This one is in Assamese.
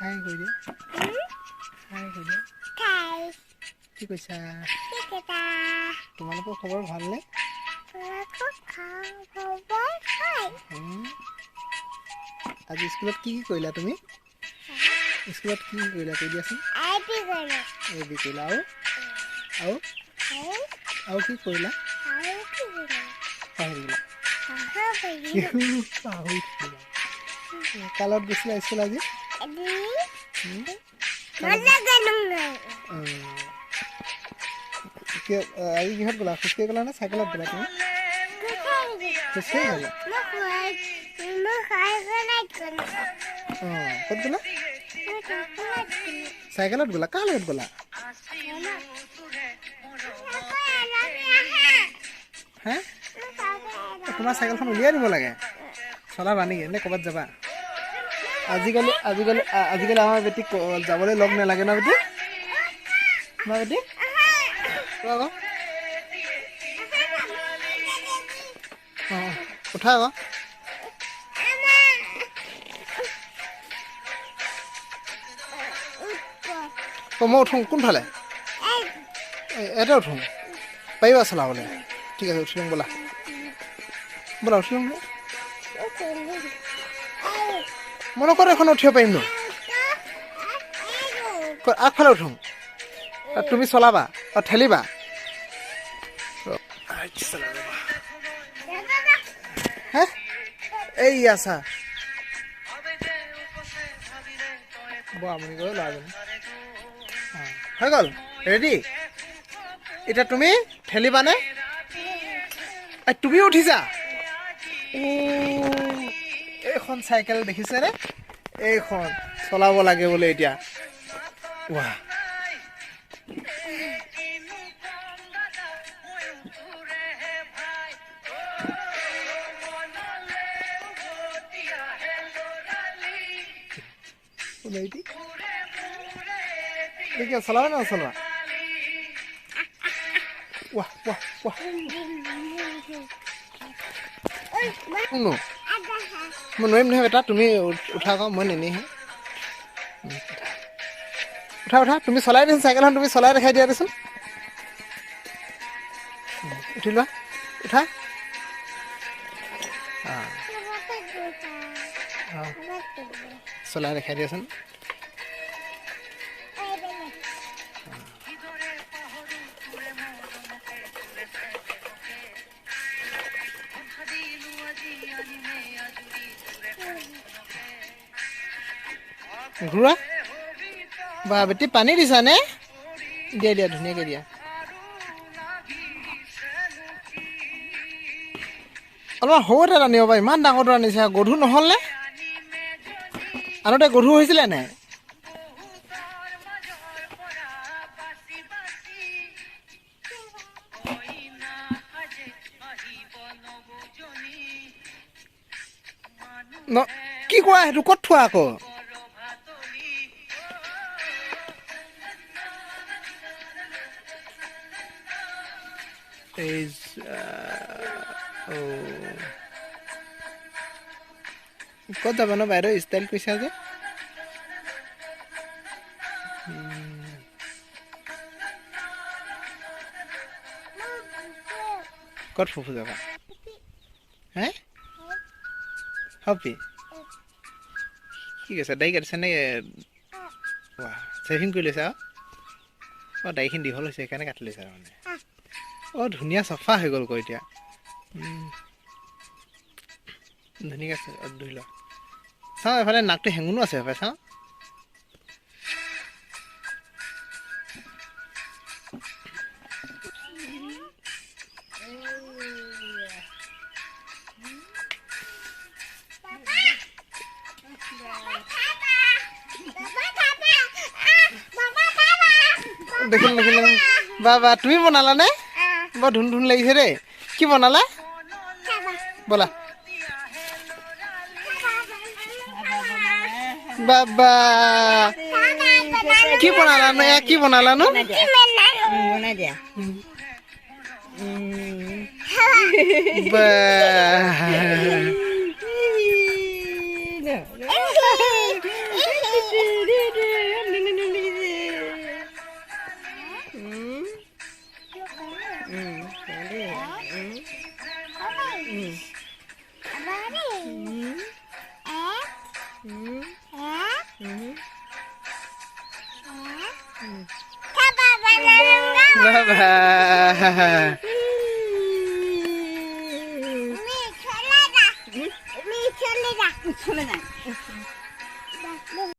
হাই কৈ দিয়া হাই কৈ দিয়া কি কৈছা তোমালোকৰ খবৰ ভালনে আজি স্কুলত কি কৰিলা তুমি স্কুলত কি কৰিলা কৈ দিয়াচোন এই বি কৰিলা আৰু কি কৰিলা পাহৰিলা কালত গৈছিলা স্কুল আজি আজি কিহত গ'লা খোজকাঢ়ি গ'লা নে চাইকেলত গ'লা তুমি খোজকাঢ়ি গ'লা ক'ত গ'লা চাইকেলত গ'লা কাৰ লগত গ'লা হে তোমাৰ চাইকেলখন উলিয়াই দিব লাগে চলাবা নেকি নে ক'ৰবাত যাবা আজিকালি আমাৰ বেটিক যাবলৈ লগ নালাগে ন বেটি ন বেটি আকৌ অঁ উঠা আকৌ মই উঠোঁ কোনফালে এটা উঠোঁ পাৰিবা চলাবলৈ ঠিক আছে উঠি লওঁ ব'লা ব'লা উঠি লওঁ মই ক'ত এখন উঠিব পাৰিম ন আগফালে উঠোঁ তুমি চলাবা ঠেলিবা হে এই আছা বৰ আমনি কৰে ল'ৰাজনী হৈ গ'ল ৰেডি এতিয়া তুমি ঠেলিবানে তুমিও উঠিছা এইখন চাইকেল দেখিছেনে এইখন চলাব লাগে বোলে এতিয়া ৱাহ দেখি চলাবা না চলোৱা ৱাহ ৱাহ ৱাহ মই নোৱাৰিম নহয় বেটা তুমি উঠা আকৌ মই নেনেহে উঠা তুমি চলাই দিছোন চাইকেলখন তুমি চলাই দেখাই দিয়া দেচোন উঠি লোৱা উঠা চলাই দেখাই দিয়াচোন ঘূৰা বা বেটি পানী দিছা নে দিয়া দিয়া ধুনীয়াকৈ দিয়া অলপমান সৰুতে আনিব পাৰি ইমান ডাঙৰটো আনিছে গধুৰ নহ'ল নে আনোতে গধুৰ হৈছিলে নাই কি কোৱা সেইটো ক'ত থোৱা আকৌ ক'ত যাব ন বাইদেউ ষ্টাইল কৈছা যে ক'ত ফুফু যাবা হে হপি কি কৈছা দাড়ি কাটিছা নে চেভিং কৰি লৈছা দাড়িখিনি দীঘল হৈছে সেইকাৰণে কাটি লৈছা মানে ধুনীয়া চফা হৈ গ'ল আকৌ এতিয়া ধুনীয়াকৈ আছে ধুই লোৱা চাওঁ এফালে নাকটো হেঙুনো আছে এফালে চাওঁ দেখিল বাবা তুমি বনালানে বৰ ধুন ধুন লাগিছে দেই কি বনালা ব'লা বাবা কি বনালানো কি বনালানো চলে যায়